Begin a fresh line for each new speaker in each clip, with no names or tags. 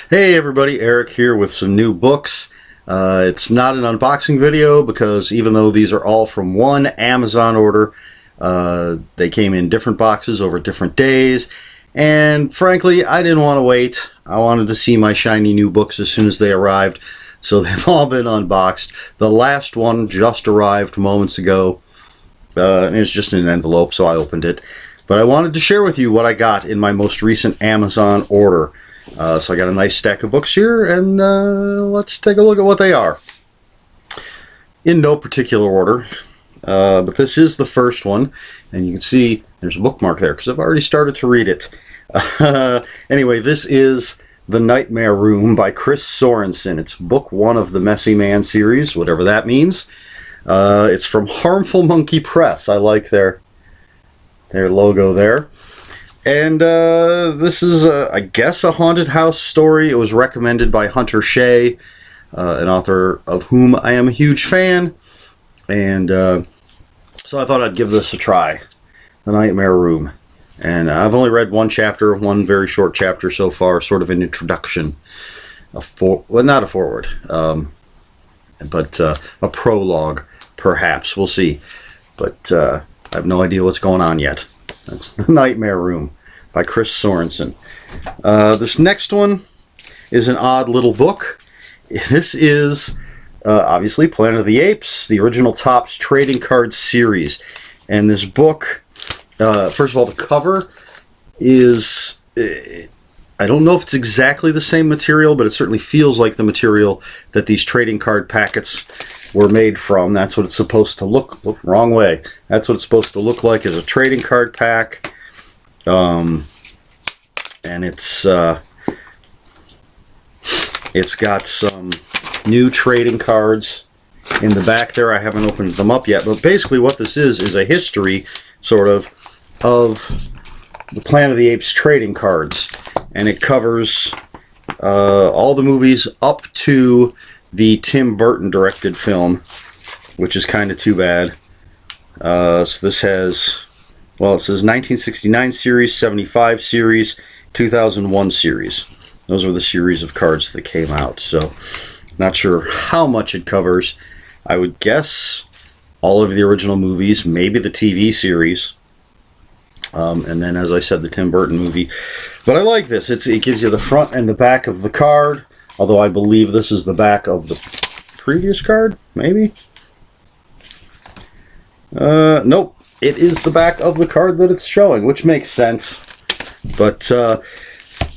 Hey everybody, Eric here with some new books. It's not an unboxing video because even though these are all from one Amazon order, they came in different boxes over different days, and frankly I didn't want to wait. I wanted to see my shiny new books as soon as they arrived, so they've all been unboxed. The last one just arrived moments ago, and it's just in an envelope, so I opened it. But I wanted to share with you what I got in my most recent Amazon order. So I got a nice stack of books here, and let's take a look at what they are. In no particular order, but this is the first one, and you can see there's a bookmark there because I've already started to read it. Anyway, this is The Nightmare Room by Chris Sorensen. It's book one of the Messy Man series, whatever that means. It's from Harmful Monkey Press. I like their logo there. And this is, I guess, a haunted house story. It was recommended by Hunter Shea, an author of whom I am a huge fan. And so I thought I'd give this a try, The Nightmare Room. And I've only read one chapter, one very short chapter so far, sort of an introduction. Well, not a foreword, but a prologue, perhaps. We'll see. But I have no idea what's going on yet. That's The Nightmare Room by Chris Sorensen. This next one is an odd little book. This is obviously Planet of the Apes, the original Topps trading card series. And this book, first of all, the cover is, I don't know if it's exactly the same material, but it certainly feels like the material that these trading card packets were made from. That's what it's supposed to look wrong way. That's what it's supposed to look like, as a trading card pack. And it's got some new trading cards in the back there. I haven't opened them up yet, but basically what this is a history, sort of the Planet of the Apes trading cards, and it covers all the movies up to the Tim Burton directed film, which is kind of too bad. So this has, well, it says 1969 series, 75 series, 2001 series. Those were the series of cards that came out. So not sure how much it covers. I would guess all of the original movies, maybe the TV series, and then, as I said, the Tim Burton movie. But I like this. It gives you the front and the back of the card, although I believe this is the back of the previous card, maybe? Nope. It is the back of the card that it's showing, which makes sense. But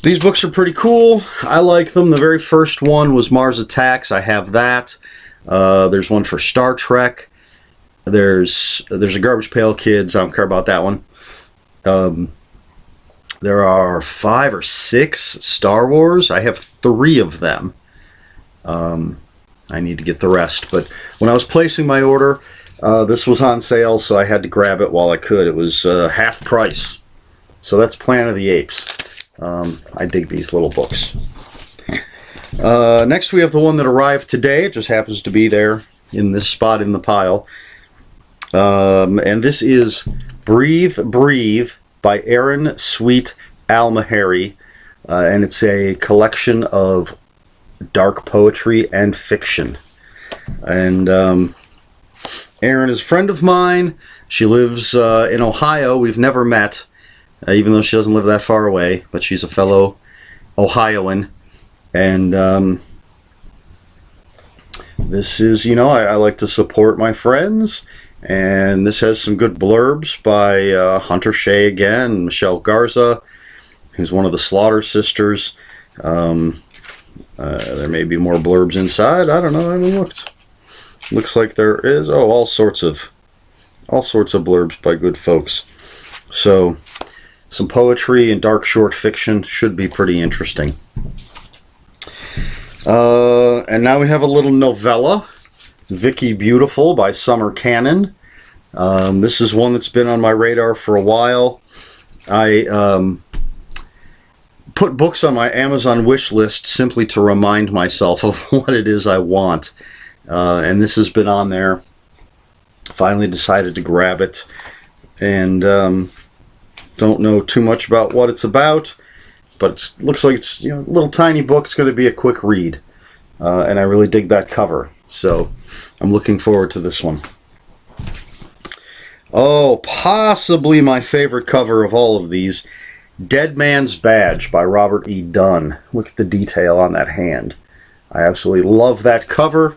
these books are pretty cool. I like them. The very first one was Mars Attacks. I have that. There's one for Star Trek. There's a Garbage Pail Kids. I don't care about that one. There are 5 or 6 Star Wars. I have 3 of them. I need to get the rest. But when I was placing my order, this was on sale, so I had to grab it while I could. It was half price. So that's Planet of the Apes. I dig these little books. Next we have the one that arrived today. It just happens to be there in this spot in the pile. And this is Breathe, Breathe by Aaron Sweet Almaheri. And it's a collection of dark poetry and fiction. And Erin is a friend of mine. She lives in Ohio. We've never met, even though she doesn't live that far away, but she's a fellow Ohioan. And this is, you know, I like to support my friends, and this has some good blurbs by Hunter Shea again, Michelle Garza, who's one of the Slaughter sisters. There may be more blurbs inside. I don't know. I haven't looked. Looks like there is, all sorts of blurbs by good folks. So some poetry and dark short fiction should be pretty interesting. And now we have a little novella, Vicki Beautiful by Summer Cannon. This is one that's been on my radar for a while. I put books on my Amazon wish list simply to remind myself of what it is I want. And this has been on there. Finally decided to grab it, and don't know too much about what it's about. but it looks like it's, you know, a little tiny book. It's going to be a quick read, and I really dig that cover. So I'm looking forward to this one. Oh, possibly my favorite cover of all of these, Dead Man's Badge by Robert E. Dunn. Look at the detail on that hand. I absolutely love that cover.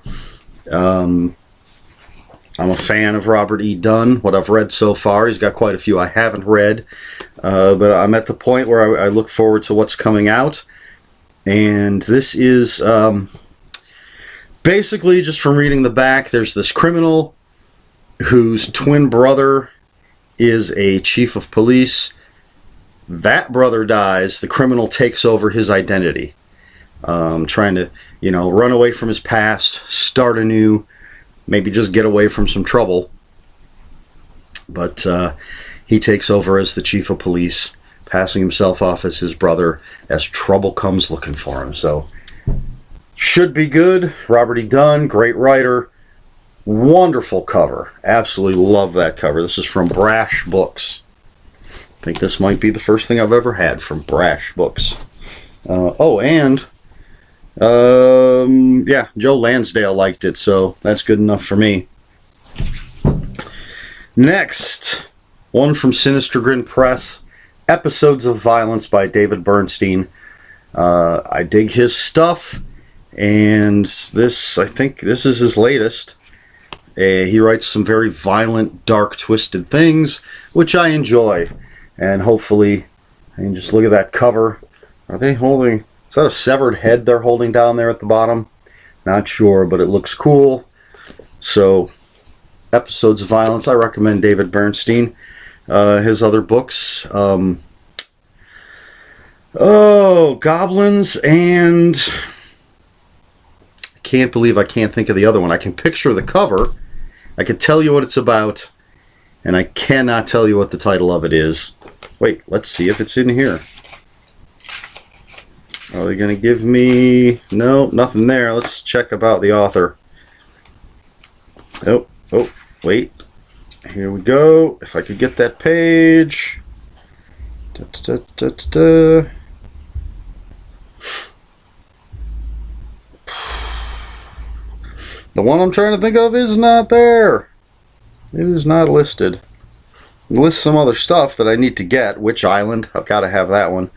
I'm a fan of Robert E. Dunn, what I've read so far. He's got quite a few I haven't read, but I'm at the point where I look forward to what's coming out. And this is basically, just from reading the back, there's this criminal whose twin brother is a chief of police. That brother dies. The criminal takes over his identity, trying to, you know, run away from his past, start anew, maybe just get away from some trouble. But he takes over as the chief of police, passing himself off as his brother as trouble comes looking for him. So, should be good. Robert E. Dunn, great writer. Wonderful cover. Absolutely love that cover. This is from Brash Books. I think this might be the first thing I've ever had from Brash Books. Yeah, Joe Lansdale liked it, so that's good enough for me. Next, one from Sinister Grin Press, Episodes of Violence by David Bernstein. I dig his stuff, and this, I think this is his latest. He writes some very violent, dark, twisted things, which I enjoy. And hopefully, I can just look at that cover. Are they holding... Is that a severed head they're holding down there at the bottom? Not sure, but it looks cool. So, Episodes of Violence, I recommend David Bernstein. His other books. Goblins and... I can't believe I can't think of the other one. I can picture the cover. I can tell you what it's about. And I cannot tell you what the title of it is. Wait, let's see if it's in here. Are they going to give me... No, nothing there. Let's check about the author. Oh, wait. Here we go. If I could get that page. The one I'm trying to think of is not there. It is not listed. It lists some other stuff that I need to get. Witch Island. I've got to have that one.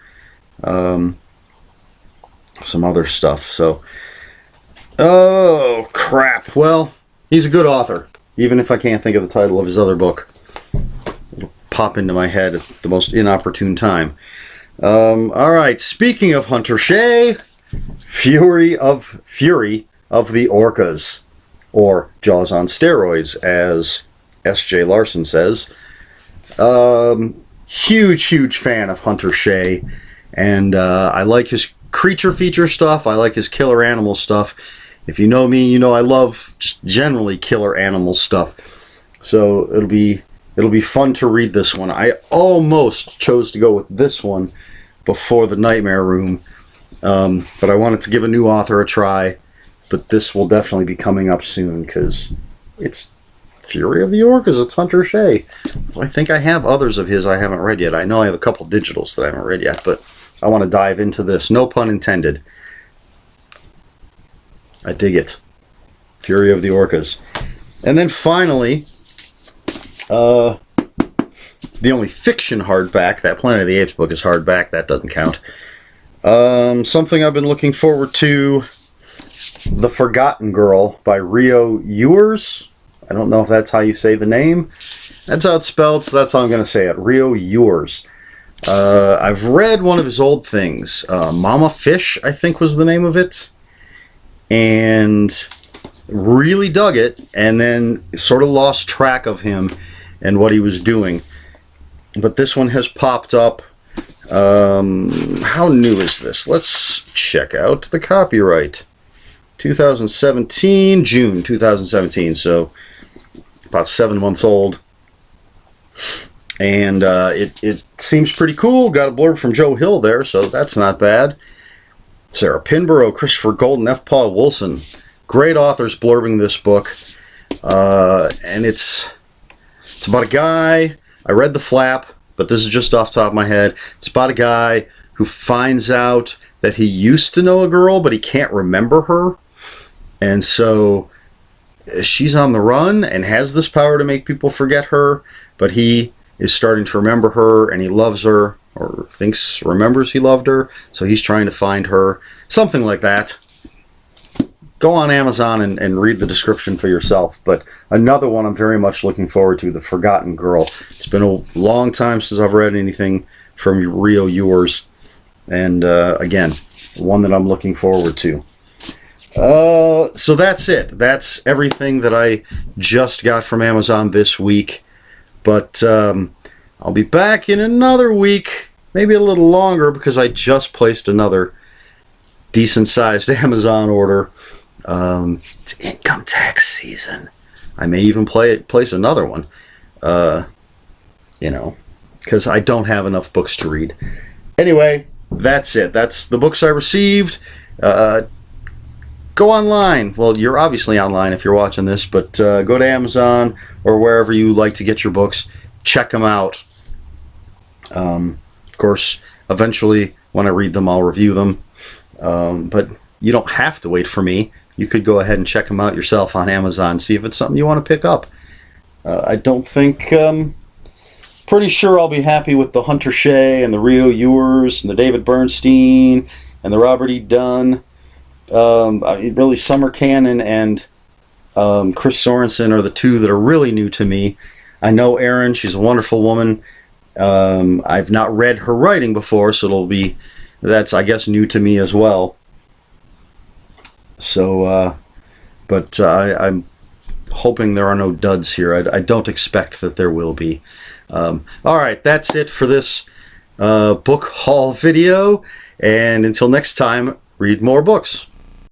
Some other stuff. So, oh crap. Well, he's a good author, even if I can't think of the title of his other book. It'll pop into my head at the most inopportune time. Alright, speaking of Hunter Shea, Fury of the Orcas, or Jaws on Steroids, as S.J. Larson says. Huge fan of Hunter Shea, and I like his creature feature stuff. I like his killer animal stuff. If you know me, you know I love just generally killer animal stuff. So it'll be fun to read this one. I almost chose to go with this one before the Nightmare Room, but I wanted to give a new author a try. But this will definitely be coming up soon because it's Fury of the Orcas. It's Hunter Shea. I think I have others of his I haven't read yet. I know I have a couple digitals that I haven't read yet, but I want to dive into this. No pun intended. I dig it. Fury of the Orcas. And then finally, the only fiction hardback, that Planet of the Apes book is hardback. That doesn't count. Something I've been looking forward to, The Forgotten Girl by Rio Ewers. I don't know if that's how you say the name. That's how it's spelled, so that's how I'm going to say it. Rio Ewers. I've read one of his old things. Mama Fish, I think was the name of it. And really dug it, and then sort of lost track of him and what he was doing. But this one has popped up. How new is this? Let's check out the copyright. 2017, June 2017, so about 7 months old. And it seems pretty cool. Got a blurb from Joe Hill there, so that's not bad. Sarah Pinborough, Christopher Golden, F. Paul Wilson. Great authors blurbing this book. And it's about a guy. I read the flap, but this is just off the top of my head. It's about a guy who finds out that he used to know a girl, but he can't remember her. And so she's on the run and has this power to make people forget her, but he is starting to remember her, and he loves her, or remembers he loved her, so he's trying to find her. Something like that. Go on Amazon and read the description for yourself. But another one I'm very much looking forward to, The Forgotten Girl. It's been a long time since I've read anything from Rio Ewers. And again, one that I'm looking forward to. So that's it. That's everything that I just got from Amazon this week. But I'll be back in another week, maybe a little longer, because I just placed another decent-sized Amazon order. It's income tax season. I may even place another one, because I don't have enough books to read. Anyway, that's it. That's the books I received. Go online. Well, you're obviously online if you're watching this, but go to Amazon or wherever you like to get your books. Check them out. Of course, eventually, when I read them, I'll review them. But you don't have to wait for me. You could go ahead and check them out yourself on Amazon, see if it's something you want to pick up. I don't think... pretty sure I'll be happy with the Hunter Shea and the Rio Ewers and the David Bernstein and the Robert E. Dunn. Really, Summer Cannon and Chris Sorensen are the two that are really new to me. I know Erin, she's a wonderful woman. I've not read her writing before, so that's, I guess, new to me as well. So, but I'm hoping there are no duds here. I don't expect that there will be. Alright, that's it for this book haul video, and until next time, read more books.